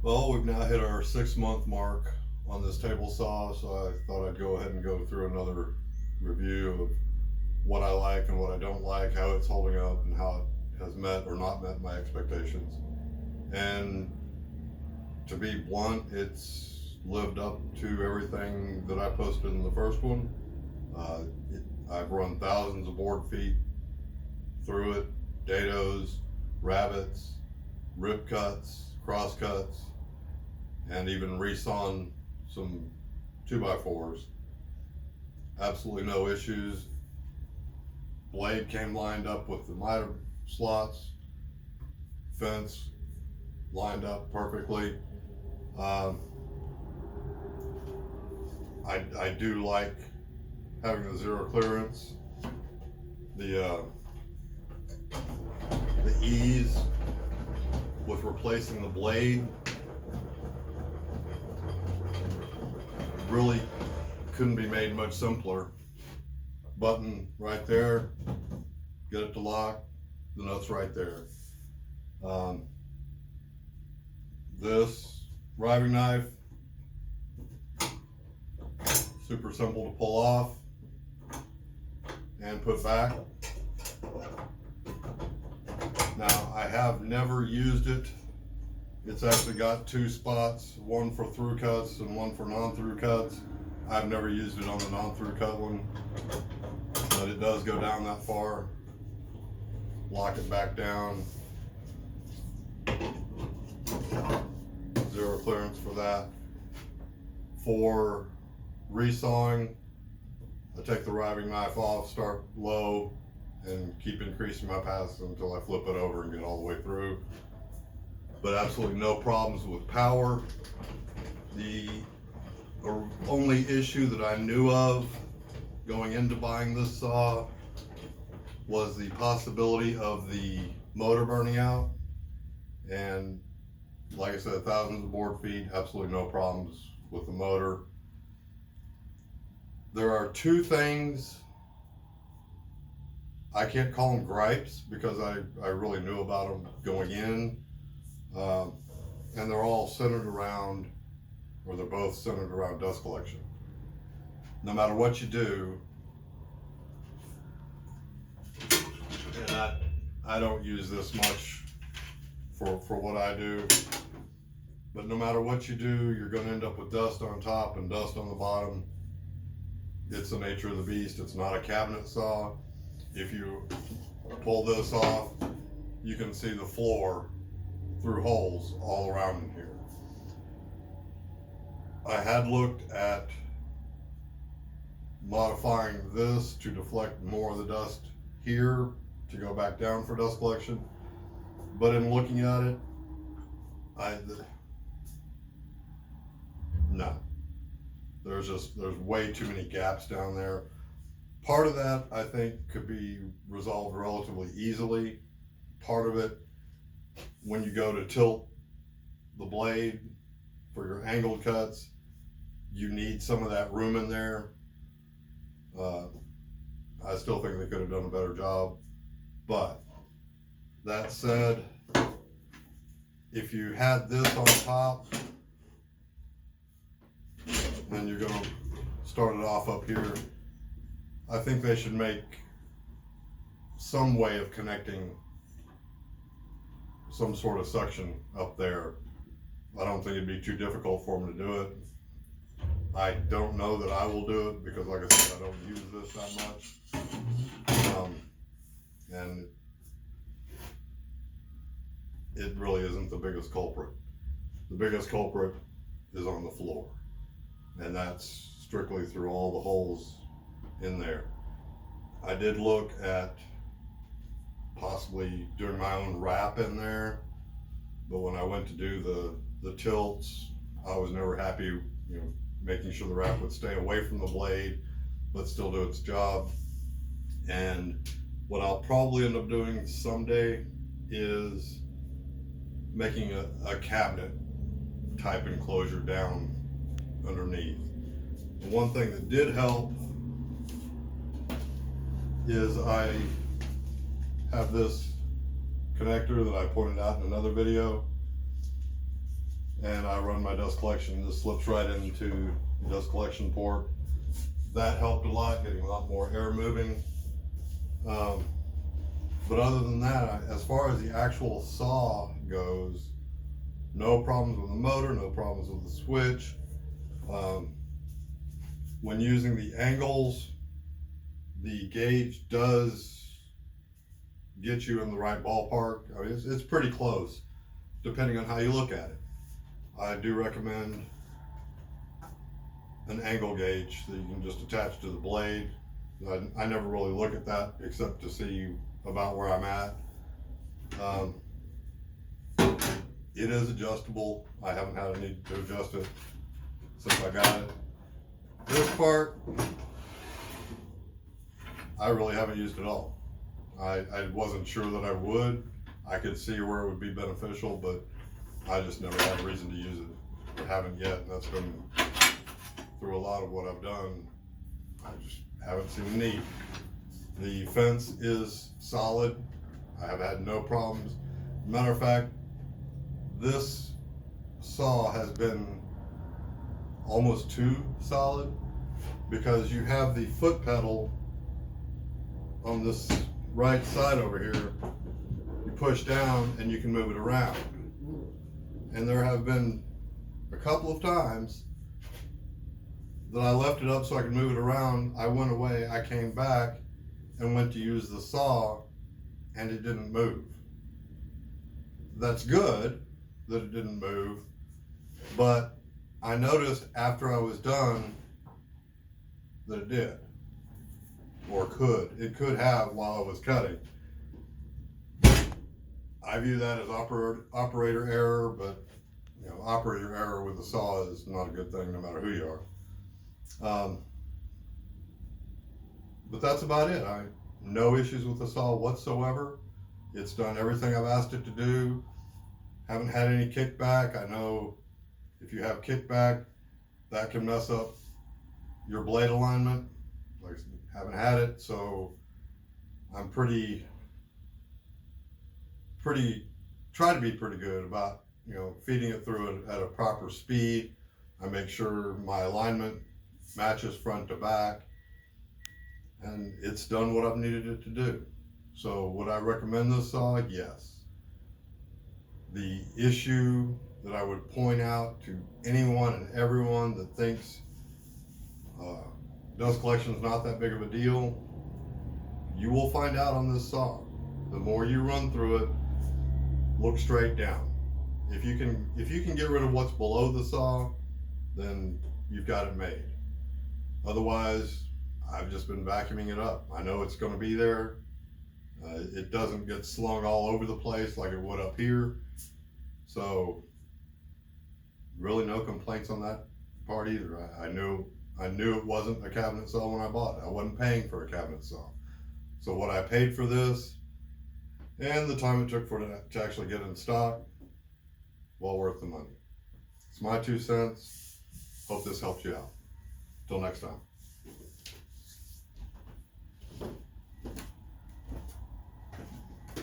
Well, we've now hit our 6 month mark on this table saw, so I thought I'd go ahead and go through another review of what I like and what I don't like, how it's holding up, and how it has met or not met my expectations. And to be blunt, it's lived up to everything that I posted in the first one. Uh, I've run thousands of board feet through it, dados, rabbits, rip cuts, cross cuts, and even resawn some 2x4s. Absolutely no issues. Blade came lined up with the miter slots, fence lined up perfectly. Um, I do like having the zero clearance, the ease with replacing the blade. Really couldn't be made much simpler. Button right there, get it to lock, the nut's right there. This riving knife, super simple to pull off and put back. Now, I have never used it. It's actually got two spots, one for through cuts and one for non-through cuts. I've never used it on the non-through cut one, but it does go down that far. Lock it back down. Zero clearance for that. For resawing, I take the riving knife off, start low, and keep increasing my pass until I flip it over and get all the way through. But absolutely no problems with power. The only issue that I knew of going into buying this saw was the possibility of the motor burning out. And like I said, thousands of board feet, absolutely no problems with the motor. There are two things, I can't call them gripes because I really knew about them going in. And they're all centered around, or they're both centered around dust collection. No matter what you do, and I don't use this much for what I do, but no matter what you do, you're going to end up with dust on top and dust on the bottom. It's the nature of the beast. It's not a cabinet saw. If you pull this off, you can see the floor through holes all around in here. I had looked at modifying this to deflect more of the dust here to go back down for dust collection, but in looking at it, no. There's way too many gaps down there. Part of that I think could be resolved relatively easily. Part of it, when you go to tilt the blade for your angled cuts, you need some of that room in there. I still think they could have done a better job. But that said, if you had this on top, then you're gonna start it off up here. I think they should make some way of connecting some sort of suction up there. I don't think it'd be too difficult for them to do it. I don't know that I will do it because, like I said, I don't use this that much. And it really isn't the biggest culprit. The biggest culprit is on the floor, and that's strictly through all the holes in there. I did look at possibly doing my own wrap in there, but when I went to do the tilts, I was never happy, making sure the wrap would stay away from the blade but still do its job. And what I'll probably end up doing someday is making a cabinet type enclosure down underneath. The one thing that did help is I have this connector that I pointed out in another video. and I run my dust collection. This slips right into the dust collection port. That helped a lot, getting a lot more air moving. But other than that, as far as the actual saw goes, no problems with the motor, no problems with the switch. When using the angles, the gauge does get you in the right ballpark. I mean, it's pretty close, depending on how you look at it. I do recommend an angle gauge that you can just attach to the blade. I never really look at that except to see about where I'm at. It is adjustable. I haven't had a need to adjust it since I got it. This part, I really haven't used at all. I wasn't sure that I would. I could see where it would be beneficial, but I just never had a reason to use it. I haven't yet, and that's been through a lot of what I've done. I just haven't seen the need. The fence is solid. I have had no problems. Matter of fact, this saw has been almost too solid because you have the foot pedal on this right side over here. You push down and you can move it around. And there have been a couple of times that I left it up so I could move it around. I went away, I came back and went to use the saw and it didn't move. That's good that it didn't move, but I noticed after I was done that it did, or it could have while I was cutting. I view that as operator error, but you know, operator error with a saw is not a good thing no matter who you are. But that's about it. No issues with the saw whatsoever. It's done everything I've asked it to do. Haven't had any kickback. I know if you have kickback, that can mess up your blade alignment. Like, haven't had it, so I'm try to be pretty good about, you know, feeding it through it at a proper speed. I make sure my alignment matches front to back, and it's done what I've needed it to do. So would I recommend this saw? Yes. The issue that I would point out to anyone and everyone that thinks dust collection is not that big of a deal, you will find out on this saw. The more you run through it, look straight down. If you can get rid of what's below the saw, then you've got it made. Otherwise, I've just been vacuuming it up. I know it's going to be there. It doesn't get slung all over the place like it would up here. So really no complaints on that part either. I knew it wasn't a cabinet saw when I bought it. I wasn't paying for a cabinet saw. So what I paid for this and the time it took for it to actually get in stock, well worth the money. It's my 2 cents. Hope this helps you out. Till next time.